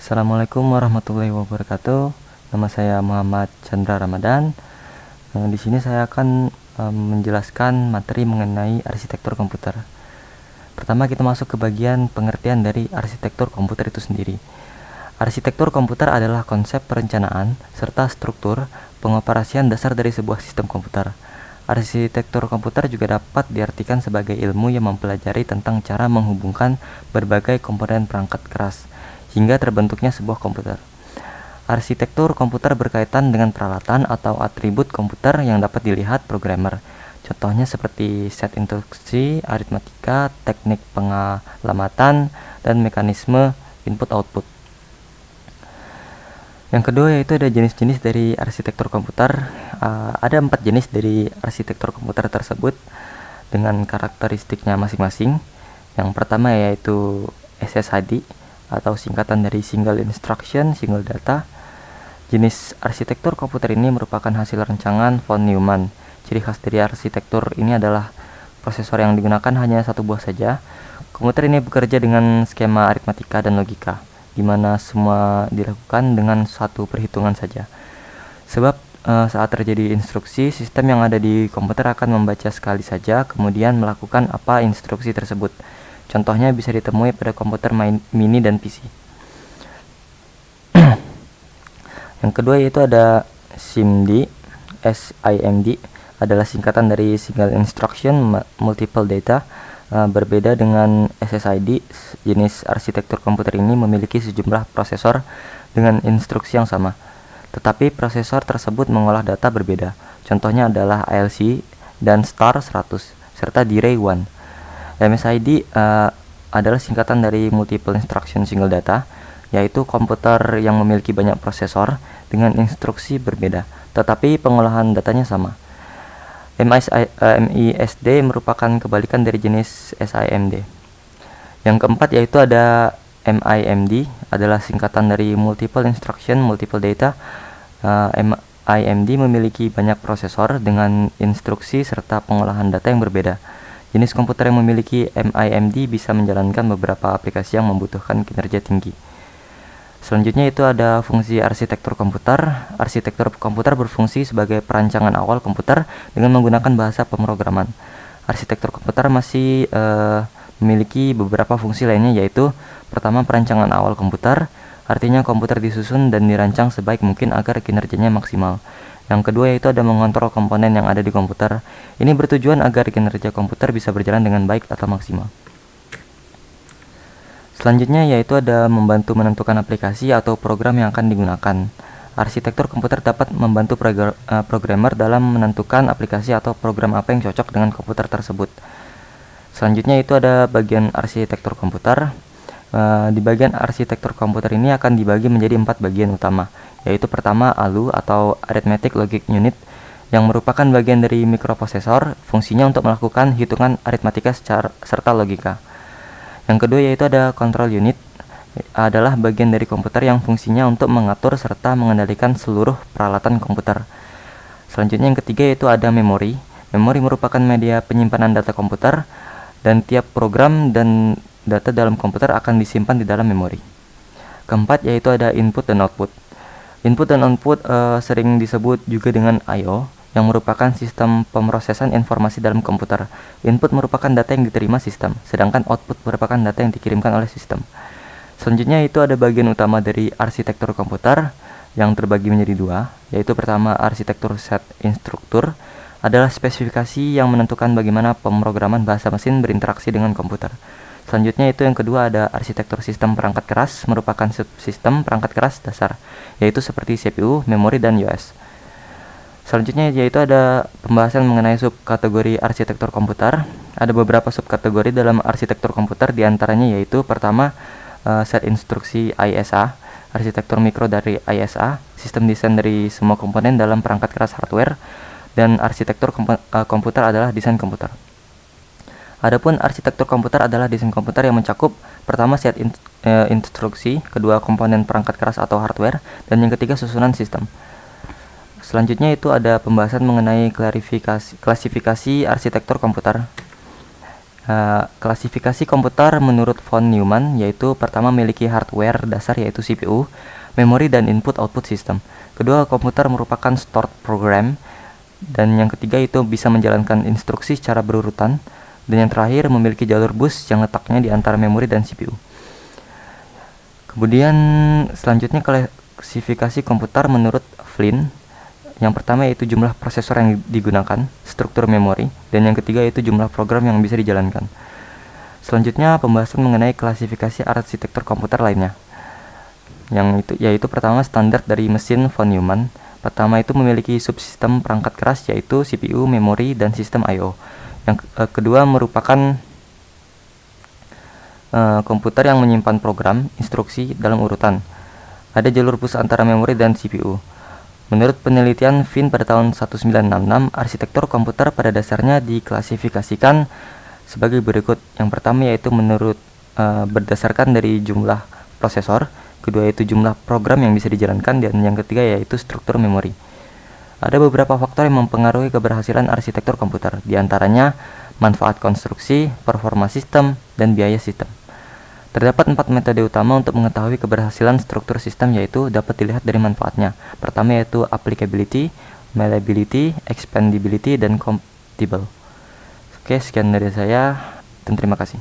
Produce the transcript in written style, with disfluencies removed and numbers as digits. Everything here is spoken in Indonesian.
Assalamualaikum warahmatullahi wabarakatuh. Nama saya Muhammad Chandra Ramadan. Di sini saya akan menjelaskan materi mengenai arsitektur komputer. Pertama kita masuk ke bagian pengertian dari arsitektur komputer itu sendiri. Arsitektur komputer adalah konsep perencanaan serta struktur pengoperasian dasar dari sebuah sistem komputer. Arsitektur komputer juga dapat diartikan sebagai ilmu yang mempelajari tentang cara menghubungkan berbagai komponen perangkat keras hingga terbentuknya sebuah komputer. Arsitektur komputer berkaitan dengan peralatan atau atribut komputer yang dapat dilihat programmer. Contohnya seperti set instruksi, aritmatika, teknik pengalamatan, dan mekanisme input-output. Yang kedua yaitu ada jenis-jenis dari arsitektur komputer. Ada 4 jenis dari arsitektur komputer tersebut dengan karakteristiknya masing-masing. Yang pertama yaitu SSID atau singkatan dari Single Instruction, Single Data. Jenis arsitektur komputer ini merupakan hasil rancangan von Neumann. Ciri khas dari arsitektur ini adalah prosesor yang digunakan hanya satu buah saja. Komputer ini bekerja dengan skema aritmatika dan logika, di mana semua dilakukan dengan satu perhitungan saja. Sebab saat terjadi instruksi, sistem yang ada di komputer akan membaca sekali saja, kemudian melakukan apa instruksi tersebut. Contohnya bisa ditemui pada komputer mini dan PC. Yang kedua yaitu ada SIMD. SIMD adalah singkatan dari Single Instruction Multiple Data. Berbeda dengan SSID, jenis arsitektur komputer ini memiliki sejumlah prosesor dengan instruksi yang sama, tetapi prosesor tersebut mengolah data berbeda. Contohnya adalah ALC dan Star 100 serta D-Ray 1. MSID adalah singkatan dari Multiple Instruction Single Data, yaitu komputer yang memiliki banyak prosesor dengan instruksi berbeda, tetapi pengolahan datanya sama. MISD merupakan kebalikan dari jenis SIMD. Yang keempat yaitu ada MIMD, adalah singkatan dari Multiple Instruction Multiple Data. MIMD memiliki banyak prosesor dengan instruksi serta pengolahan data yang berbeda. Jenis komputer yang memiliki MIMD bisa menjalankan beberapa aplikasi yang membutuhkan kinerja tinggi. Selanjutnya itu ada fungsi arsitektur komputer. Arsitektur komputer berfungsi sebagai perancangan awal komputer dengan menggunakan bahasa pemrograman. Arsitektur komputer masih memiliki beberapa fungsi lainnya, yaitu pertama perancangan awal komputer, artinya komputer disusun dan dirancang sebaik mungkin agar kinerjanya maksimal. Yang kedua yaitu ada mengontrol komponen yang ada di komputer. Ini bertujuan agar kinerja komputer bisa berjalan dengan baik atau maksimal. Selanjutnya yaitu ada membantu menentukan aplikasi atau program yang akan digunakan. Arsitektur komputer dapat membantu programmer dalam menentukan aplikasi atau program apa yang cocok dengan komputer tersebut. Selanjutnya itu ada bagian arsitektur komputer. Di bagian arsitektur komputer ini akan dibagi menjadi 4 bagian utama, yaitu pertama ALU atau Arithmetic Logic Unit, yang merupakan bagian dari mikroprosesor, fungsinya untuk melakukan hitungan aritmatika serta logika. Yang kedua yaitu ada Control Unit, adalah bagian dari komputer yang fungsinya untuk mengatur serta mengendalikan seluruh peralatan komputer. Selanjutnya yang ketiga yaitu ada Memori. Memori merupakan media penyimpanan data komputer, dan tiap program dan data dalam komputer akan disimpan di dalam memori. Keempat yaitu ada Input dan Output. Input dan output sering disebut juga dengan I/O, yang merupakan sistem pemrosesan informasi dalam komputer. Input merupakan data yang diterima sistem, sedangkan output merupakan data yang dikirimkan oleh sistem. Selanjutnya itu ada bagian utama dari arsitektur komputer yang terbagi menjadi 2, yaitu pertama arsitektur set instruktur, adalah spesifikasi yang menentukan bagaimana pemrograman bahasa mesin berinteraksi dengan komputer. Selanjutnya itu yang kedua ada arsitektur sistem perangkat keras, merupakan subsistem perangkat keras dasar, yaitu seperti CPU, memori, dan OS. Selanjutnya yaitu ada pembahasan mengenai subkategori arsitektur komputer. Ada beberapa subkategori dalam arsitektur komputer, diantaranya yaitu pertama set instruksi ISA, arsitektur mikro dari ISA, sistem desain dari semua komponen dalam perangkat keras hardware, dan arsitektur komputer adalah desain komputer. Adapun arsitektur komputer adalah desain komputer yang mencakup pertama set instruksi, kedua komponen perangkat keras atau hardware, dan yang ketiga susunan sistem. Selanjutnya itu ada pembahasan mengenai klasifikasi arsitektur komputer. Klasifikasi komputer menurut von Neumann yaitu pertama memiliki hardware dasar yaitu CPU, memori dan input-output system. Kedua, komputer merupakan stored program. Dan yang ketiga itu bisa menjalankan instruksi secara berurutan. Dan yang terakhir memiliki jalur bus yang letaknya di antara memori dan CPU. Kemudian selanjutnya klasifikasi komputer menurut Flynn. Yang pertama yaitu jumlah prosesor yang digunakan, struktur memori, dan yang ketiga yaitu jumlah program yang bisa dijalankan. Selanjutnya pembahasan mengenai klasifikasi arsitektur komputer lainnya. Yaitu pertama standar dari mesin von Neumann. Pertama itu memiliki subsistem perangkat keras yaitu CPU, memori, dan sistem I/O. Yang kedua merupakan komputer yang menyimpan program, instruksi dalam urutan. Ada jalur bus antara memori dan CPU. Menurut penelitian Finn pada tahun 1966, arsitektur komputer pada dasarnya diklasifikasikan sebagai berikut. Yang pertama yaitu berdasarkan dari jumlah prosesor, kedua yaitu jumlah program yang bisa dijalankan, dan yang ketiga yaitu struktur memori. Ada beberapa faktor yang mempengaruhi keberhasilan arsitektur komputer, diantaranya manfaat konstruksi, performa sistem, dan biaya sistem. Terdapat 4 metode utama untuk mengetahui keberhasilan struktur sistem yaitu dapat dilihat dari manfaatnya. Pertama yaitu applicability, malleability, expandability, dan compatible. Oke, sekian dari saya dan terima kasih.